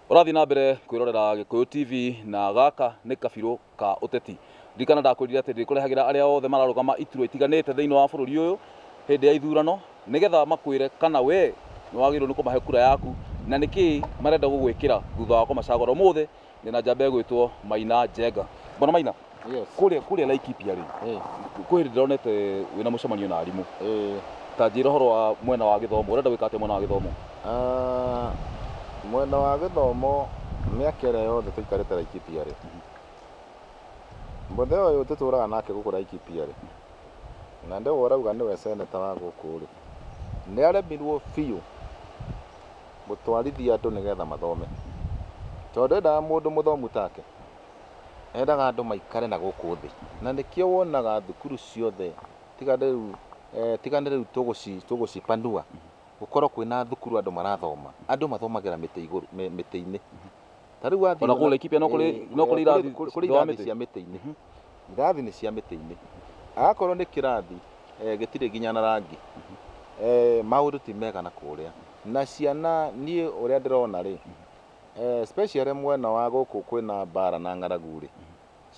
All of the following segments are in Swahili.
Ũrathi na mbere kwĩrorera Gĩkũyũ TV na gaka nĩ kabirũ ka ũteti. Ndikana ndakwĩrire atĩ ndĩkũrehagĩra arĩa othe mararũgama iturwa itiganĩte thĩinĩ wa bũrũri ũyũ hĩndĩ ya ithurano nĩgetha makwĩre kana we nĩwagĩrĩirwo nĩ kũmahe kura yaku na nĩkĩĩ marenda gũgwĩkĩra thutha wa kũmacagũra. Ũmũthĩ ndĩna njamba ĩgwĩtwo Maina Njenga. Bwana Maina, kũrĩa Laikipia rĩ, kwĩ hĩndĩ ndĩronete wĩna mũcemanio na arimũ. Ta njĩra ũhoro wa mwena wa gĩthomo, ũrenda gwĩka atĩa mwena wa gĩthomo? Mwena wa gĩthomo mĩaka ĩrĩa yothe tũikarĩte Laikipia rĩ, mũthee ũyũ tũtũraga nake gũkũ Laikipia rĩ, na ndewe ũrauga nĩwe seneta wa gũkũ rĩ, nĩaremirwo biũ gũtwarithia andũ nĩgetha mathome, tondũ endaga mũndũ mũthomu take, endaga andũ maikare na gũkũ thĩ, na nĩkĩo wonaga thukuru ciothe tiga rĩu tũgũcipanua gũkorwo kwĩna thukuru andũ marathoma, andũ mathomagĩra mĩtĩ-inĩ. Ta rĩu ona kũu Laikipia no kũrĩ irathi cia mĩtĩ-inĩ, irathi nĩ cia mĩtĩ-inĩ, agakorwo nĩ kĩrathi gĩtirĩ nginya na rangi, maũndũ ti mega na kũrĩa, na ciana niĩ ũrĩa ndĩrona rĩ, especially mwena wa gũkũ kwĩna mbara na ng'aragu rĩ,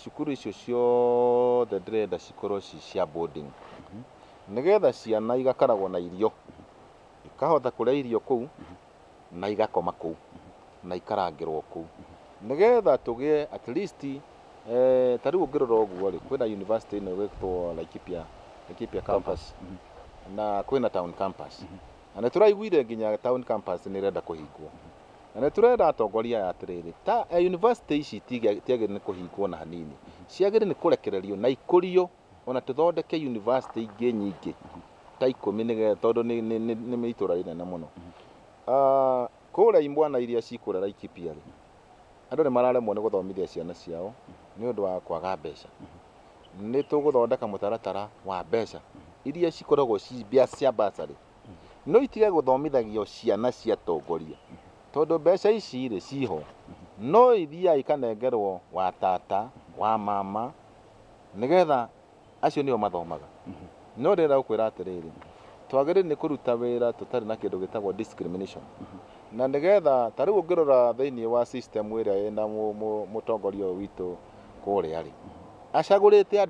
cukuru icio ciothe ndĩrenda cikorwo ci cia boarding, nĩgetha ciana igakaragwo na irio, ikahota kũrĩa irio kũu na igakoma kũu na ikarangĩrwo kũu, nĩgetha tũgĩe at least ta rĩu ũngĩrora ũguo rĩ, kwĩna university ĩno ĩgwĩtwo Laikipia campus na kwĩna town campus, na nĩtũraiguire nginya town campus nĩrenda kũhingwo, na nĩtũrenda atongoria aya atĩrĩrĩ, ta university ici tiagĩrĩire nĩ kũhingwo na hanini, ciagĩrĩire nĩ kũrekererio na ikũrio, ona tũthondeke university ingĩ nyingĩ ta 10 nĩgetha tondũ nĩ itũra inene mũno. Kũrĩa imwana iria cikũrĩa Laikipia rĩ, andũ nĩ mararemwo nĩ gũthomithia ciana ciao nĩ ũndũ wa kwaga mbeca. Nĩ tũgũthondeka mũtaratara wa mbeca iria cikoragwo cia bursary, no itige gũthomithagio ciana cia atongoria, tondũ mbeca ici rĩ ciho, no ithiaga ikanengerwo wa tata wa mama nĩgetha acio nĩo mathomaga. No ndĩrenda gũkwĩra atĩrĩrĩ, twagĩrĩirwo nĩ kũruta wĩra tũtarĩ na kĩndũ gĩtagwo discrimination, na nĩgetha ta rĩu ũngĩrora thĩinĩ wa system ĩrĩa ĩna mũtongoria ũyũ witũ kũrĩa rĩ, acagũrĩte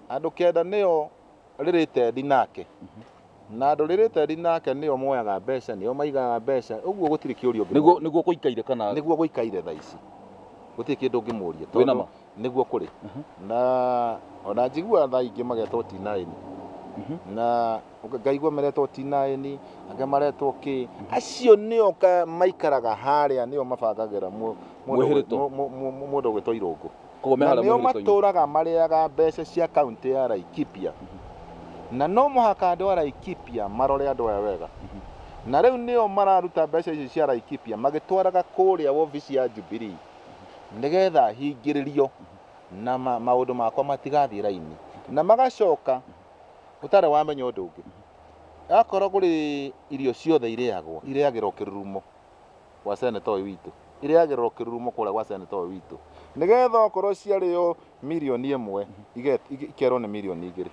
andũ kenda nĩo rĩrĩtendi nake, na andũ rĩrĩtendi nake nĩo moyaga mbeca, nĩo maigaga mbeca, ũguo gũtirĩ kĩũria ũngĩmũria. Nĩguo gũikaire kana nĩguo gũikaire thaa ici, gũtirĩ kĩndũ ũngĩmũria tondũ nĩguo kũrĩ. Na ona njigua thaa ingĩ magetwo T9, na ngaigua maretwo T9, angĩ maretwo kĩ, acio nĩo maikaraga harĩa, nĩo mabangagĩra mũndũ ũgwĩtwo Irũngũ, na nĩo matũraga marĩaga mbeca cia kaũntĩ ya Laikipia, na no mũhaka andũ a Laikipia marore andũ aya wega, na rĩu nĩo mararuta mbeca ici cia Laikipia magĩtwaraga kũrĩa wobici ya Jubilee nĩgetha hingĩrĩrio na maũndũ makwa matigathiĩ raini, na magacoka ũtarĩ wamenya ũndũ ũngĩ, akorwo kũrĩ irio ciothe ireagĩrwo kĩrurumo gwa seneta ũyũ witũ, ireagĩrwo kĩrurumo kũrĩa gwa seneta ũyũ witũ, nĩgetha okorwo ciarĩo mirioni 1 ikerwo nĩ mirioni 2,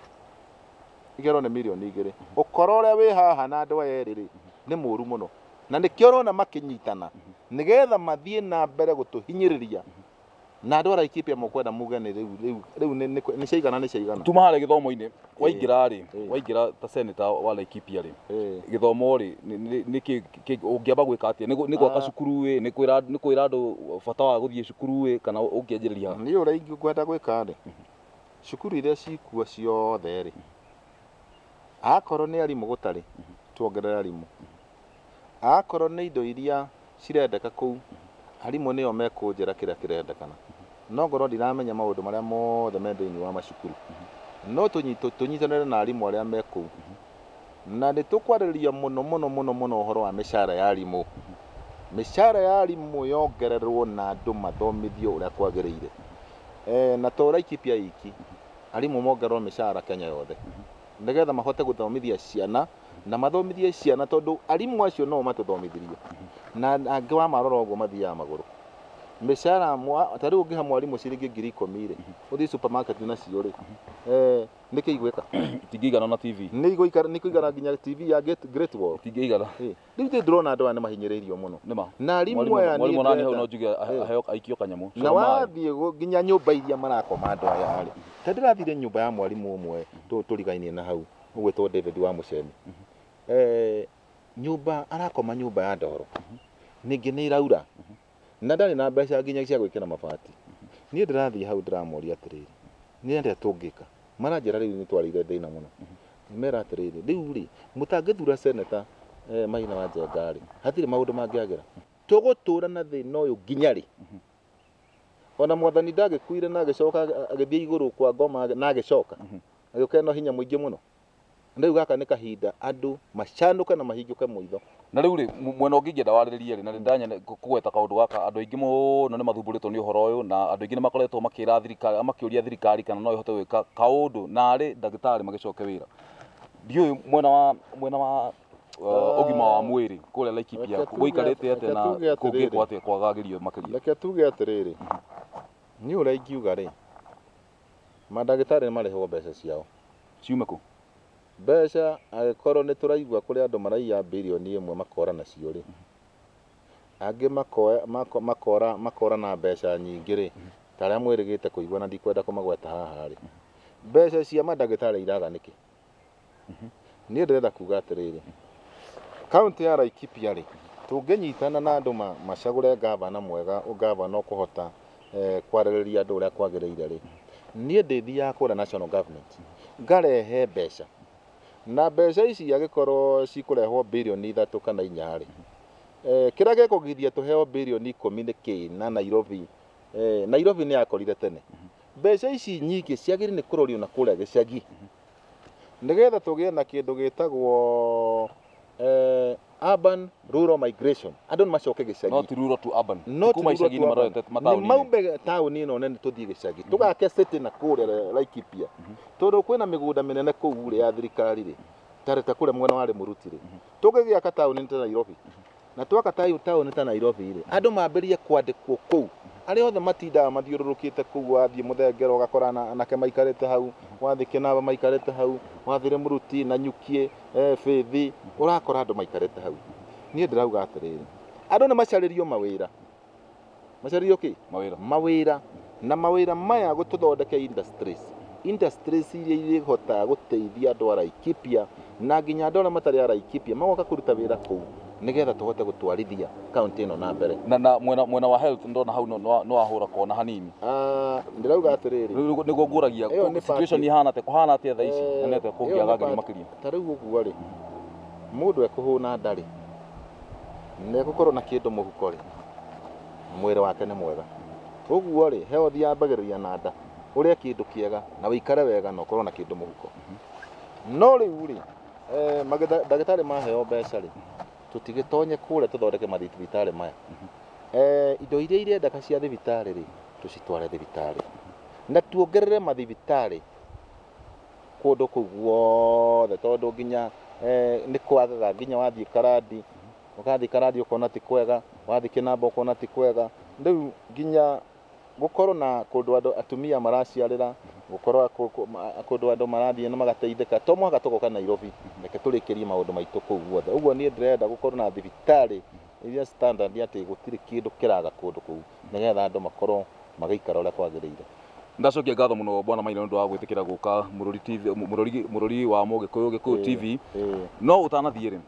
ikerwo nĩ mirioni 2. Ũkora ũrĩa wĩ haha na andũ aya erĩ nĩ mũru mũno, na nĩkĩo ũrona makĩnyitana nĩgetha mathiĩ na mbere gũtũhinyĩrĩria, na andũ a Laikipia mũkwenda muge rĩu nĩ ciaigana. Tuma harĩa gĩthomo-inĩ waingĩra rĩ, waingĩra ta seneta wa Laikipia rĩ, gĩthomo rĩ, ũngĩamba gwĩka atĩa? Nĩ gwaka cukuru ĩ, nĩ kwĩra andũ bata wa gũthiĩ cukuru ĩ, kana ũngĩanjĩrĩria haha? Niĩ ũrĩa ingĩkwenda gwĩka rĩ, cukuru iria cikuo ciothe rĩ, akorwo nĩ arimũ gũtarĩ, tuongerere arimũ, akorwo nĩ indo iria cirendeka kũu, arimũ nĩo mekũnjĩra kĩrĩa kĩrendekana, no ngorwo ndiramenya maũndũ marĩa mothe me thĩinĩ wa macukuru, no tũnyitanĩre na arimũ arĩa me kũu, na nĩ tũkwarĩrĩria mũno ũhoro wa mĩcara ya arimũ. Mĩcara ya arimũ yongererwo na andũ mathomithio ũrĩa kwagĩrĩire, na to Laikipia iki, arimũ mongererwo mĩcara Kenya yothe, nĩgetha mahote gũthomithia ciana na mathomithie ciana, tondũ arimũ acio no matũthomithirie, na angĩ wa marora ũguo mathiaga magũrũ, mĩcara ta rĩu ũngĩha mwarimũ ciringi 10,000 rĩ ũthiĩ supermarket nacio rĩ nĩkĩ igwĩka itingĩigana na TV nĩ kũigana nginya TV ya Great Wall itingĩigana rĩu ndĩrona andũ aya nĩ mahinyĩrĩirio mũno na arimũ aya mwarimũ nani hau no njuge aheo aikio kanyamũ na wathiĩ nginya nyũmba iria marakoma andũ aya rĩ ta ndĩrathire nyũmba ya mwarimũ ũmwe tũrigainie na hau ũgwĩtwo David wa Mũcemi nyũmba arakoma nyũmba ya ndoro ningĩ nĩ iraura na ndarĩ na mbeca nginya cia gwĩkĩra mabati niĩ ndĩrathiĩ hau ndĩramoria atĩrĩrĩ nĩ ndĩa tũngĩka maranjĩra rĩu nĩ twarĩire thĩna mũno mera atĩrĩrĩ rĩu rĩ mũtangĩthura seneta Maina wa Njenga rĩ hatirĩ maũndũ mangĩagĩra tũgũtũra na thĩna ũyũ nginya rĩ ona mwathani ndagĩkuire na agĩcoka agĩthiĩ igũrũ kwa ngoma na agĩcoka agĩũka na hinya mũingĩ mũno rĩu gaka nĩ kahinda andũ macanũke na mahingũke mũitho na rĩu rĩ mwena ũngĩngĩenda warĩrĩrie rĩ na ndanya kũgweta kaũndũ gaka andũ aingĩ mũno nĩ mathumbũrĩtwo nĩ ũhoro ũyũ na andũ aingĩ nĩ makoretwo makĩra thirikari makĩũria thirikari kana no ĩhote gwĩka kaũndũ narĩ ndagĩtarĩ magĩcoke wĩra ndiũĩ mwena wa ũgima wa mwĩrĩ kũrĩa Laikipia gũikarĩte atĩa na kũngĩkwo atĩa kwagagĩrio makĩria reke tuge atĩrĩrĩ niĩ ũrĩa ingiuga rĩ mandagĩtarĩ nĩ marĩhwo mbeca ciao ciume kũ mbeca agĩkorwo nĩ tũraigua kũrĩ andũ maraiya birioni 1 makora nacio rĩ angĩ makora na mbeca nyingĩ rĩ ta arĩa mwĩrĩgĩte kũigua na ndikwenda kũmagweta haha rĩ mbeca cia mandagĩtarĩ iraga nĩkĩ niĩ ndĩrenda kuga atĩrĩrĩ kaunti ya Laikipia rĩ tũngĩnyitana na andũ macagũre ngavana mwega ũngavana ũkũhota kwarĩrĩria andũ ũrĩa kwagĩrĩire rĩ niĩ ndĩthiaga kũrĩa national government ngarehe mbeca na mbeca ici agĩkorwo cikũrehwo birioni 3 kana 4 rĩ kĩrĩa gĩkũgithia tũheo birioni 10 nĩ kĩ na Nairobi Nairobi nĩ yakorire tene mbeca ici nyingĩ ciagĩrĩire nĩ kũrorio na kũrĩa gĩcagi nĩgetha tũgĩe na kĩndũ gĩtagwo urban rural migration andũ nĩ macoke gĩcagi not rural to urban kuma icagi-inĩ marorete mataũni-inĩ maume taũni ĩno nene tũthiĩ gĩcagi tũgake city na kũrĩa Laikipia tondũ kwĩna mĩgũnda mĩnene kũu rĩ ya thirikari rĩ tarĩ ta kũrĩa mwena wa Rĩmũruti rĩ tũgĩgĩaka taũni ta Nairobi na twaka taũni ta Nairobi rĩ andũ mambĩrĩrie kwandĩkwo kũu arĩa othe matindaga mathiũrũrũkĩte kũu wathiĩ Mũthengero ũgakora anake maikarĩte hau wathiĩ Kĩnamba maikarĩte hau wathiĩ Rĩmũruti na Nyukie Bĩthi ũrakora andũ maikarĩte hau niĩ ndĩrauga atĩrĩrĩ andũ nĩ macarĩrio mawĩra macarĩrio kĩ mawĩra na mawĩra maya gũtũthondeke industries iria irĩhotaga gũteithia andũ a Laikipia na nginya andũ arĩa matarĩ a Laikipia magoka kũruta wĩra kũu nĩgetha tũhote gũtwarithia kaunti ĩno na mbere na mwena wa health ndona hau no ahũra kona hanini ndĩrauga atĩrĩrĩ nĩguo ngũragia situation ihana atĩa thaa ici nete kũngĩagagĩrio makĩria ta rĩu ũguo rĩ mũndũ ekũhũna ndarĩ nĩegũkorwo na kĩndũ mũhuko rĩ mwĩrĩ wake nĩ mwega ũguo rĩ health yambagĩrĩria na nda ũrĩa kĩndũ kĩega na wĩikare wega na ũkorwo na kĩndũ mũhuko no rĩu rĩ ndagĩtarĩ maheo mbeca rĩ tũtigĩtonye kũrĩa tũthondeke mathibitarĩ maya indo iria irendeka cia thibitarĩ rĩ tũcitware thibitarĩ na tuongerere mathibitarĩ kũndũ kũu guothe tondũ nginya nĩ kwagaga nginya wathiĩ Karandi ũgathiĩ Karandi ũkona ti kwega wathiĩ Kĩnamba ũkona ti kwega rĩu nginya gũkorwo na kũndũ andũ atumia maraciarĩra gũkorwo kũndũ andũ marathiĩ na magateithĩka to mũhaka tũgoka Nairobi reke tũrĩkĩrie maũndũ maitũ kũu guothe ũguo niĩ ndĩrenda gũkorwo na thibitarĩ iria standard atĩ gũtirĩ kĩndũ kĩraga kũndũ kũu nĩgetha andũ makorwo magĩikara ũrĩa kwagĩrĩire ndacokia ngatho mũno bwana Maina nĩ ũndũ wa gwĩtĩkĩra gũka mũrori wa Gĩkũyũ TV no ũtanathiĩ rĩ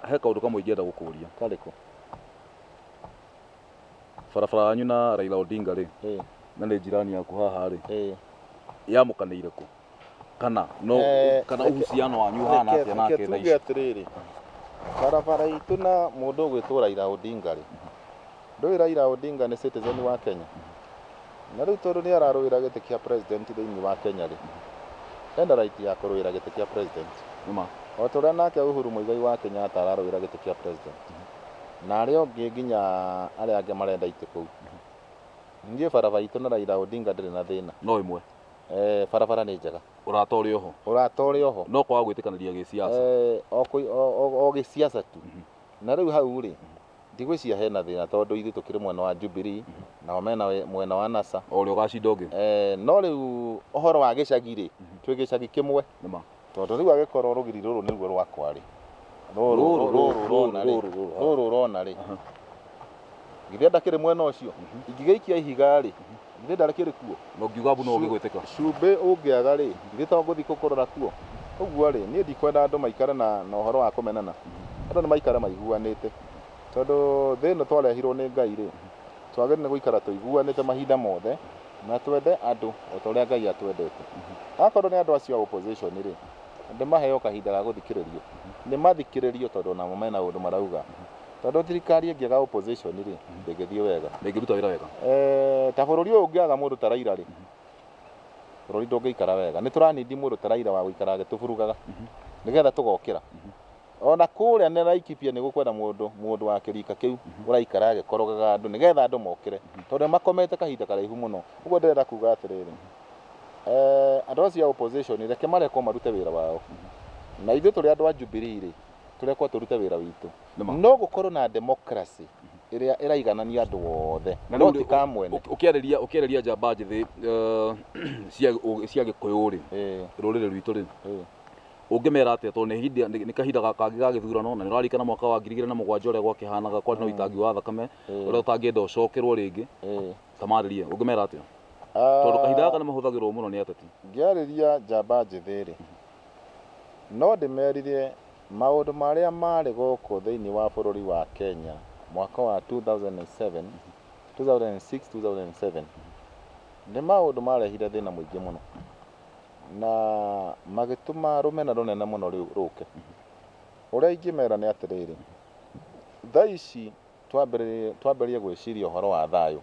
he kaũndũ kamwe ingĩenda gũkũria karĩkũ barabara yanyu na Raila Odinga rĩ na nĩ njirani yaku haha rĩ yamũkanĩire kũ kana ũhuciano wanyu hana atĩa nake thaa ici atĩrĩrĩ barabara itũ na mũndũ ũgwĩtwo Raila Odinga rĩ ndũĩ Raila Odinga nĩ citizen wa Kenya na rĩu tondũ nĩ ararũĩra gĩtĩ kĩa president thĩinĩ wa Kenya rĩ enda right ya kũrũĩra gĩtĩ kĩa president o ta ũrĩa nake Uhuru Muigai wa Kenyatta ararũĩra gĩtĩ kĩa president na arĩa angĩ nginya arĩa angĩ marenda itĩ kũu niĩ barabara itũ na Raila Odinga ndĩrĩ na thĩna no ĩmwe barabara nĩ njega ũratorĩa oho no kwaga gwĩtĩkanĩria gĩsiasa o gĩsiasa tu na rĩu hau rĩ ndigwĩcia hena thĩna tondũ ithuĩ tũkĩrĩ mwena wa Jubilee nao mena mwena wa NASA o rĩo gacinda ũngĩ no rĩu ũhoro wa gĩcagi-rĩ twĩ gĩcagi kĩmwe tondũ rĩu agĩkorwo rũgiri rũrũ nĩruo rwakwa-rĩ rũrũ ũrona-rĩ githĩ ndakĩrĩ mwena ũcio ingĩgĩikia ihiga-rĩ githĩ ndarĩkĩrĩ kuo no ngiuga mbu no ũgĩgwĩtĩka cumbĩ ũngĩaga-rĩ githĩ to ngũthiĩ kũrora kuo ũguo-rĩ niĩ ndikwenda andũ maikare na ũhoro wa kũmenana andũ nĩ maikare maiguanĩte tondũ thĩ ĩno twarehirwo nĩ Ngai-rĩ twagĩrĩire nĩ gũikara tũiguanĩte mahinda mothe na twende andũ o ta ũrĩa Ngai atwendete akorwo nĩ andũ acio a opposition-rĩ ndĩmaheo kahinda ga gũthikĩrĩrio nĩ mathikĩrĩrio tondũ namo mena ũndũ marauga tondũ thirikari ĩngĩaga opposition-rĩ ndĩngĩthiĩ wega ndĩngĩruta wĩra wega ta bũrũri ũyũ ũngĩaga mũndũ ta Raila-rĩ bũrũri ndũngĩikara wega nĩ tũranindi mũndũ ta Raila wa gũikara agĩtũburugaga nĩgetha tũgokĩra ona kũrĩa nĩ Laikipia nĩ gũkwenda mũndũ wa kĩrika kĩu ũraikara agĩkorogaga andũ nĩgetha andũ mokĩre tondũ makomete kahinda karaihu mũno ũguo ndĩrenda kuga atĩrĩrĩ andũ acio a opposition reke marekwo marute wĩra wao na ithuĩ tũrĩ andũ a Jubilee-rĩ tũrekwo tũrute wĩra witũ no gũkorwo na democracy ĩrĩa ĩraiganania andũ othe no ti kamwene ũkĩarĩria njamba njĩthĩ cia Gĩkũyũ-rĩ rũrĩrĩ rwitũ-rĩ ũngĩmera atĩa tondũ nĩ kahinda kangĩ ga gĩthurano na nĩ ũrarikana mwaka wa 2007 ũrĩa gwakĩhanaga kwarĩ na ũitangi wa thakame ũrĩa ũtangĩenda ũcokerwo rĩngĩ tamarĩrie ũngĩmera atĩa tondũ kahinda gaka nĩ mahũthagĩrwo mũno nĩ ateti ngĩarĩria njamba njĩthĩ-rĩ no ndĩmerire maũndũ marĩa marĩ gũkũ thĩinĩ wa bũrũri wa Kenya mwaka wa 2006 2007 nĩ maũndũ marehire thĩna mũingĩ mũno na magĩtũma rũmena rũnene mũno rũke ũrĩa ingĩmera nĩ atĩrĩrĩ thaa ici twambĩrĩrie gwĩciria ũhoro wa thayũ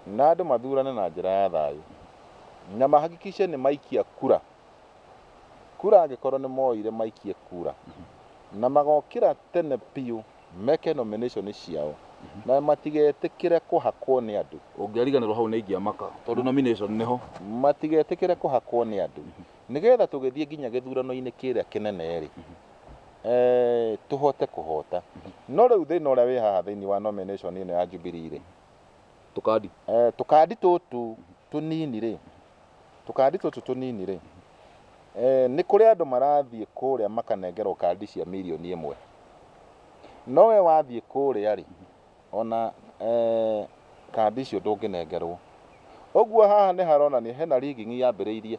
na andũ mathurane na njĩra ya thayũ na mahakikice nĩ maikia kura angĩkorwo nĩ moire maikie kura na magokĩra tene biũ meke nomination ciao na matigetĩkĩre kũhakwo nĩ andũ ũngĩariganĩrwo hau nĩ ingĩamaka tondũ nomination nĩho matigetĩkĩre kũhakwo nĩ andũ nĩgetha tũgĩthiĩ nginya gĩthurano-inĩ kĩrĩa kĩnene-rĩ tũhote kũhota no rĩu thĩna ũrĩa wĩ haha thĩinĩ wa nomination ĩno ya Jubilee-rĩ tũkandi tũtũ tũnini-rĩ nĩ kũrĩ andũ marathiĩ kũrĩa makanengerwo kandi cia mirioni 1 no we wathiĩ kũrĩa-rĩ ona kandi icio ndũngĩnengerwo ũguo haha nĩ haronania hena rigging yambĩrĩirie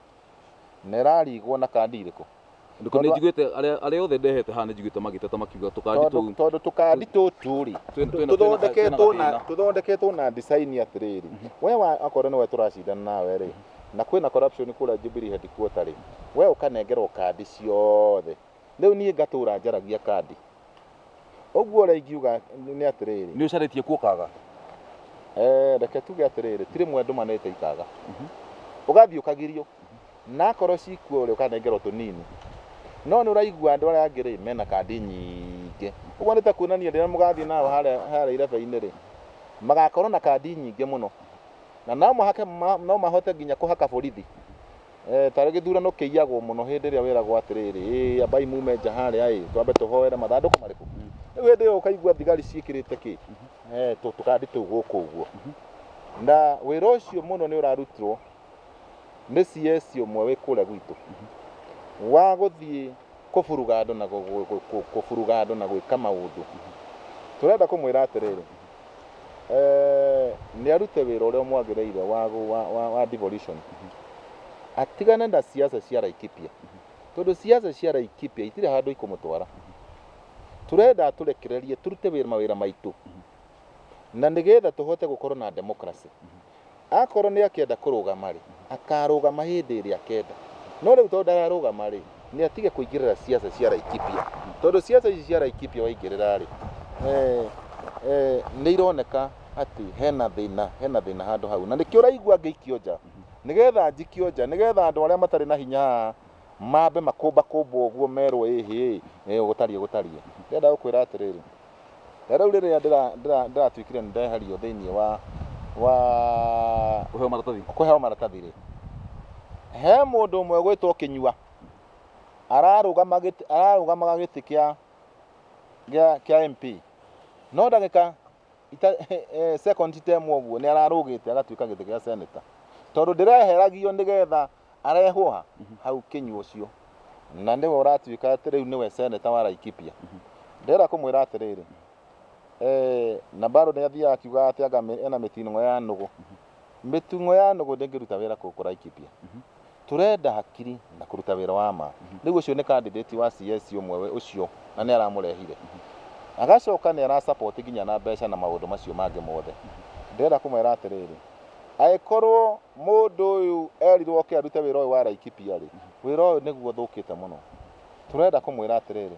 na ĩrarigwo na kandi irĩkũ ndiko nĩ njiguĩte arĩa othe ndehete haha nĩ njiguĩte magĩteta makiuga tũkandi tũu tondũ tũkandi tũtũ-rĩ tũthondeketwo na design atĩrĩrĩ we akorwo nĩwe tũracindana nawe-rĩ na kwĩna corruption kũrĩa Jubilee headquarter-rĩ we ũkanengerwo kandi ciothe rĩu niĩ ngatũra njaragia kandi ũguo ũrĩa ingiuga nĩ atĩrĩrĩ nĩ ũcarĩtie kuo kaga reke tuge atĩrĩrĩ tirĩ mwendũ manete ikaga ũgathiĩ ũkagirio na akorwo cikuo ũrĩa ũkanengerwo tũnini no nĩ ũraigua andũ arĩa angĩ-rĩ mena kandi nyingĩ ũguo nĩ ta kuonania rĩrĩa mũgathiĩ nao harĩa irebe-inĩ-rĩ magakorwo na kandi nyingĩ mũno na no mahote nginya kũhaka borithi tarĩ gĩthurano kĩiyagwo mũno hĩndĩ ĩrĩa wĩragwo atĩrĩrĩ ambai mume nja harĩa twambe tũhoere mathandũkũ marĩkũ rĩu hĩndĩ ĩyo ũkaigua thigari ciĩkĩrĩte kĩ tũkandi tũu gũkũ ũguo na wĩra ũcio mũno nĩ ũrarutirwo nĩ CS ũmwe wĩ kũrĩa gwitũ wa gũthiĩ kũburuga andũ na gwĩka maũndũ tũrenda kũmwĩra atĩrĩrĩ nĩ arute wĩra ũrĩa mwagĩrĩire wa devolution atigane na siasa cia Laikipia tondũ siasa cia Laikipia itirĩ handũ ikũmũtwara turenda tũrekererie turute mawĩra maitũ na nĩgetha tũhote gũkorwo na democracy akorwo nĩ akĩenda kũrũgama-rĩ akarũgama hĩndĩ ĩrĩa akenda no rĩu tondũ ndararũgama-rĩ nĩ atige kũingĩrĩra siasa cia Laikipia tondũ siasa ici cia Laikipia waingĩrĩra-rĩ nĩ ironeka atĩ hena thĩna handũ hau na nĩkĩo ũraigua ngĩikio nja nĩgetha njikio nja nĩgetha andũ arĩa matarĩ na hinya mambe makũmbakũmba ũguo merwo gũtarie ndĩrenda gũkwĩra atĩrĩrĩ rĩu rĩrĩa ndĩratuĩkire nĩ ndeherio thĩinĩ wa kũheo maratathi-rĩ he mũndũ ũmwe gwĩtwo Kĩnyua ararũgamaga gĩtĩ kĩa MP no ndagika second term oguo ni ararugite agatuika gite kia senator tondu ndireheragio nigetha arehwo hau kinyu ucio na ndiwe uratuika ati riu niwe senator wa Laikipia ndera kumwira atiriri na baro ni athia akiuga ati anga ena mitingo ya nugu mitingo ya nugu ndingiruta wira ku Laikipia turenda hakiri na kuruta wira wa ma riu ucio ni candidate wa CS umwe ucio na ni aramurehire agacoka ni ara support ginya na mbeca na maundu macio mange mothe ndera kumwira atiriri aikorwo mundu uyu erirwo ke arute wira uyu wa Laikipia ri wira uyu niguo thukite muno turenda kumwira atiriri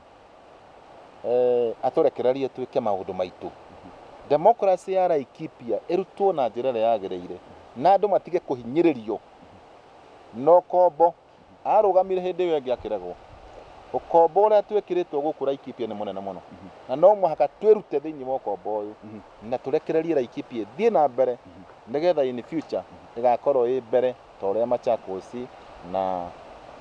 aturekererie twike maundu maitu democracy ya Laikipia irutwo na njira ria yagireire na andu matige kuhinyiririo no kombo arugamire hindi iyo ingi akiregwo ukombo uria twikiritwo guku Laikipia ni munene muno na no muhaka twirute thiini wa ukombo uyu na turekererie Laikipia thie na mbere nigetha in future igakorwo i mbere ta uria Machakos na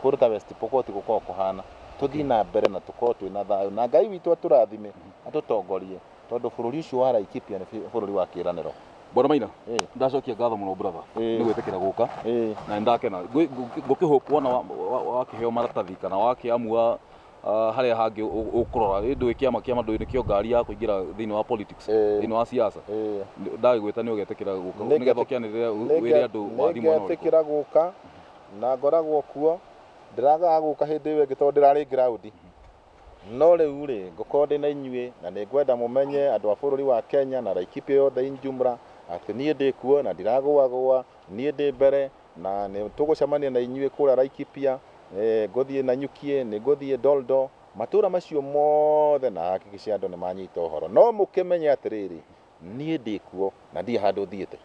kuruta West Pokot gukorwo kuhana tuthii na mbere na tukorwo twina thayo na Ngai witu aturathime atutongorie tondu bururi ucio wa Laikipia ni bururi wa kiraniro. Bwana Maina ndacokia ngatho muno brother ni gwitikira guka na ndakena ngukihope wona wakiheo maratathi kana wakiamua haria hangi ukurora ndu kiama ndu nikio ngari ya kuingira thiini wa politics thiini wa siasa ndagigwita ni ugetikira guka nigetha kianirira wiri andu wathimo no ngetikira guka na ngoragwo kuo ndiraga guka hindi iyo ngitondu ndirari ground no riu ri ngukorwo ndina inyue na ningwenda mumenye andu a bururi wa Kenya na Laikipia yothe injumra ati nie ndikuo na ndiragwa nie ndi mbere na ni tugucemania na inyue kura Laikipia nguthie na nyukie ni nguthie Doldo matura macio mothe na hakikisha andu ni manyita uhoro no mukimenye atiriri nie ndikuo na ndi handu thiete.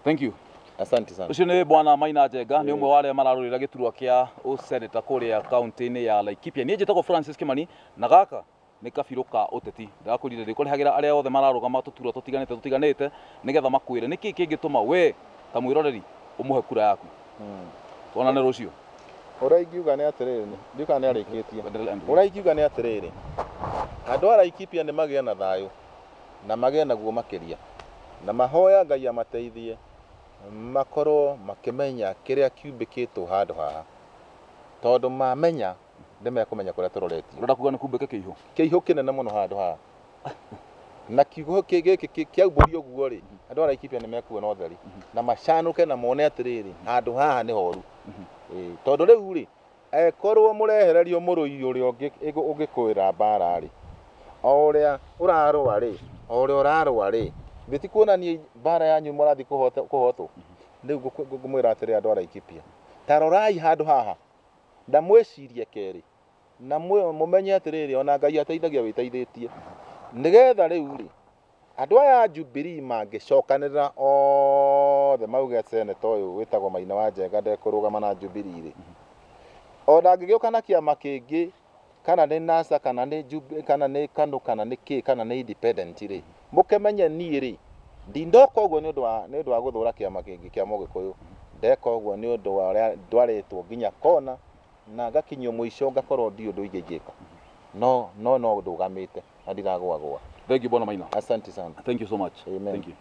Thank you. Asante sana. Ucio ni Bwana Maina Njenga ni umwe wa aria mararurira giturwa kia useneta kuria county-ini ya Laikipia. Nie njitagwo Francis Kimani na gaka ni kabiru ka uteti ndakurire ndikurehagira aria othe mararugama tuturwa tutiganite nigetha makwire niki kingituma we ta mwiroreri umuhe kura yaku tuonane rucio. Uraigiuga ni atiriri ndika ni arikitie uraigiuga ni atiriri andu a Laikipia ni magia na thayo na magia naguo makiria na mahoya Ngai amateithie makorwo makimenya kiria kiumbikitwo handu haha tondu mamenya nimekumenya kuria turoretio urenda kuga ni kumbike kiihu kinene muno handu haha na kiugo giki kiaumburi uguo ri andu a Laikipia nimekuona utheri na macanuke na mone atiriri handu haha ni horu tondu riu ri korwo murehererio murui uria ungikwira mbara ri uria urarwa ri uria urarwa ri bitikuonania mbara yanyu murathi kuhotwo riu ngumwira atiri andu a Laikipia tarorai handu haha ndamwicirie keri na mumenye atiriri ona Ngai ateithagia witeithĩtie nigetha riu ri andu aya Jubilee mangicokanira othe mauge senator uyu witagwo Maina wa Njenga ndekurugama na Jubilee ri ona ngigiuka na kiama kingi kana ni NASA kana ni Jubilee kana ni KANU kana ni ki kana ni independent ri mukemenye nie ri ndindoka uguo ni undu wa guthura kiama kingi kia Mugikuyu ndeka uguo ni undu wa uria ndwaritwo nginya kona na gakinyio muico ngakorwo ndi undu ingejeka no ndugamite na ndiragwa. Thank you Bwana Maina. Asante sana. Thank you so much. Amen. Thank you.